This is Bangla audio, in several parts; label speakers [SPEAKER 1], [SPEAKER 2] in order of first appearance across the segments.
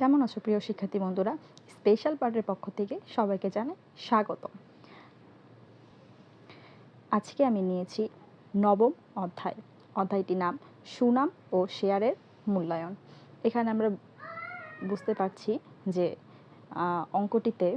[SPEAKER 1] কেমন আছো প্রিয় শিক্ষার্থী বন্ধুরা? স্পেশাল পার্টের পক্ষ থেকে সবাইকে জানাই স্বাগতম। আজকে আমি নিয়েছি নবম অধ্যায়টির নাম সুনাম ও শেয়ারের মূল্যায়ন। এখানে আমরা বুঝতে পারছি যে অঙ্কটিতে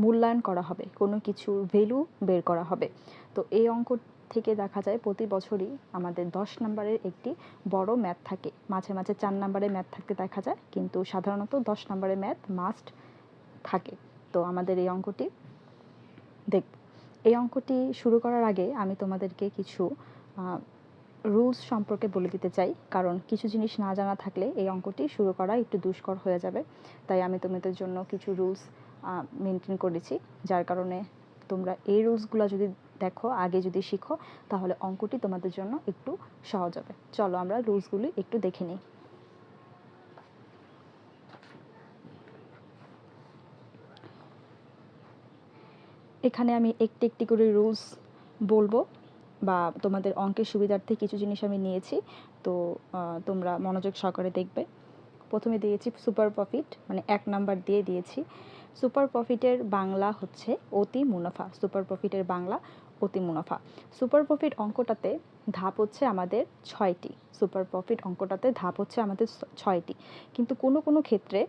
[SPEAKER 1] মূল্যায়ন করা হবে, কোনো কিছুর ভ্যালু বের করা হবে। তো এই অঙ্ক থেকে দেখা যায় প্রতি বছরই আমাদের 10 নম্বরের একটি বড় ম্যাথ থাকে, মাঝে মাঝে 4 নম্বরের ম্যাথ থাকতে দেখা যায়, কিন্তু সাধারণত 10 নম্বরের ম্যাথ মাস্ট থাকে। তো আমাদের এই অঙ্কটি দেখব। এই অঙ্কটি শুরু করার আগে আমি তোমাদেরকে কিছু রুলস সম্পর্কে বলে দিতে চাই, কারণ কিছু জিনিস না জানা থাকলে এই অঙ্কটি শুরু করা একটু দুষ্কর হয়ে যাবে। তাই আমি তোমাদের জন্য কিছু রুলস মেনটেন করেছি, যার কারণে তোমরা এই রুলসগুলো যদি দেখো, আগে যদি শিখো, তাহলে অঙ্কটি তোমাদের জন্য একটু সহজ হবে। চলো আমরা রুলসগুলি একটু দেখে নিই। এখানে আমি একটি একটি করে রুলস বলবো, বা তোমাদের অঙ্কের সুবিধার্থে কিছু জিনিস আমি নিয়েছি, তো তোমরা মনোযোগ সহকারে দেখবে। প্রথমে দিয়েছি সুপার প্রফিট, মানে 1 নাম্বার দিয়ে দিয়েছি। সুপার প্রফিটের বাংলা হচ্ছে অতি মুনাফা। সুপার প্রফিটের বাংলা অতি মুনাফা। সুপার প্রফিট অঙ্কটাতে ধাপ হচ্ছে আমাদের 6টি। সুপার প্রফিট অঙ্কটাতে ধাপ হচ্ছে আমাদের 6টি, কিন্তু কোনো কোনো ক্ষেত্রে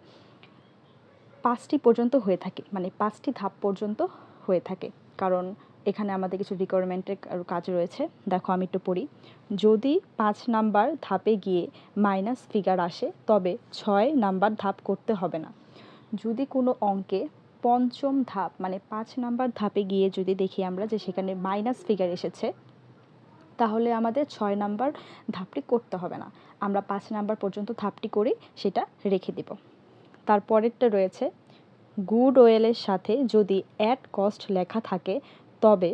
[SPEAKER 1] 5টি পর্যন্ত হয়ে থাকে, মানে 5টি ধাপ পর্যন্ত হয়ে থাকে, কারণ এখানে আমাদের কিছু রিকোয়ারমেন্টের কাজ রয়েছে। দেখো আমি একটু পড়ি। যদি 5 নাম্বার ধাপে গিয়ে মাইনাস ফিগার আসে তবে 6 নাম্বার ধাপ করতে হবে না। যদি কোনো অঙ্কে পঞ্চম ধাপ, মানে 5 নাম্বার ধাপে গিয়ে যদি দেখি আমরা যে সেখানে মাইনাস ফিগার এসেছে, তাহলে আমাদের 6 নাম্বার ধাপটি করতে হবে না, আমরা 5 নাম্বার পর্যন্ত ধাপটি করি, সেটা রেখে দিব। তারপরেরটা রয়েছে, গুড ওয়েলের সাথে যদি অ্যাট কস্ট লেখা থাকে তবে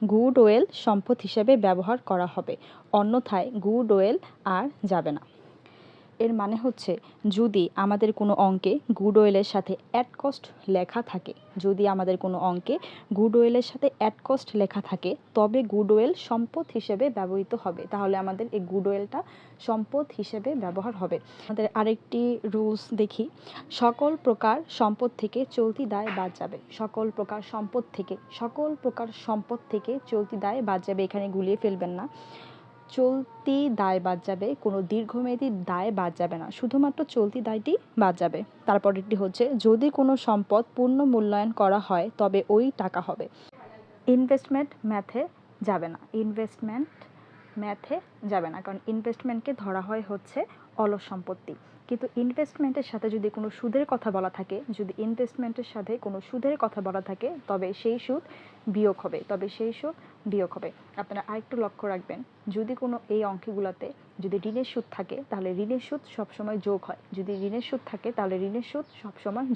[SPEAKER 1] গুড ওয়েল সম্পদ হিসেবে ব্যবহার করা হবে, অন্যথায় গুড ওয়েল আর যাবে না। এর মানে হচ্ছে, যদি আমাদের কোনো অঙ্কে গুড ওয়েলের সাথে অ্যাট কস্ট লেখা থাকে, যদি আমাদের কোনো অঙ্কে গুড ওয়েলের সাথে অ্যাট কস্ট লেখা থাকে, তবে গুড ওয়েল সম্পদ হিসেবে ব্যবহৃত হবে, তাহলে আমাদের এই গুড ওয়েলটা সম্পদ হিসেবে ব্যবহার হবে। আমাদের আরেকটি রুলস দেখি, সকল প্রকার সম্পদ থেকে চলতি দায় বাদ যাবে। সকল প্রকার সম্পদ থেকে চলতি দায় বাদ যাবে, এখানে গুলিয়ে ফেলবেন না। চলতি দায় বাদ যাবে, কোনো দীর্ঘমেয়াদী দায় বাদ যাবে না, শুধুমাত্র চলতি দায়টি বাদ যাবে। তারপরেরটি হচ্ছে, যদি কোনো সম্পদ পূর্ণ মূল্যায়ন করা হয় তবে ওই টাকা হবে। ইনভেস্টমেন্ট ম্যাথে যাবে না, কারণ ইনভেস্টমেন্টকে ধরা হয় হচ্ছে অলস সম্পত্তি। কিন্তু ইনভেস্টমেন্টের সাথে যদি কোনো সুদের কথা বলা থাকে, তবে সেই সুদ বিয়োগ হবে। আপনারা আরেকটু লক্ষ্য রাখবেন, যদি কোনো এই অঙ্কগুলোতে যদি ঋণের সুদ থাকে, তাহলে ঋণের সুদ সবসময়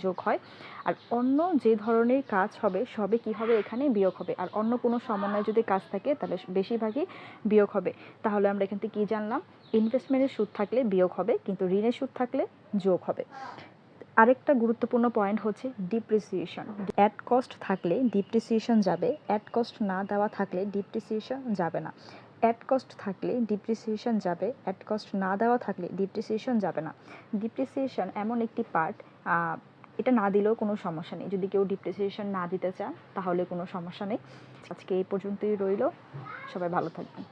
[SPEAKER 1] যোগ হয়। আর অন্য যে ধরনের কাজ হবে সবে কি হবে, এখানে বিয়োগ হবে। আর অন্য কোনো সমন্বয় যদি কাজ থাকে তাহলে বেশিরভাগই বিয়োগ হবে। তাহলে আমরা এখান থেকে কী জানলাম? ইনভেস্টমেন্টের সুদ থাকলে বিয়োগ হবে, কিন্তু ঋণের সুদ থাকলে যোগ হবে। আরেকটা গুরুত্বপূর্ণ পয়েন্ট হচ্ছে ডিপ্রিসিয়েশন। অ্যাট কস্ট থাকলে ডিপ্রিসিয়েশন যাবে, অ্যাট কস্ট না দেওয়া থাকলে ডিপ্রিসিয়েশন যাবে না। অ্যাট কস্ট থাকলে ডিপ্রিসিয়েশন যাবে, অ্যাট কস্ট না দেওয়া থাকলে ডিপ্রিসিয়েশন যাবে না। ডিপ্রিসিয়েশন এমন একটি পার্ট, এটা না দিলেও কোনো সমস্যা নেই। যদি কেউ ডিপ্রিসিয়েশন না দিতে চান তাহলে কোনো সমস্যা নেই। আজকে এই পর্যন্তই রইল, সবাই ভালো থাকবেন।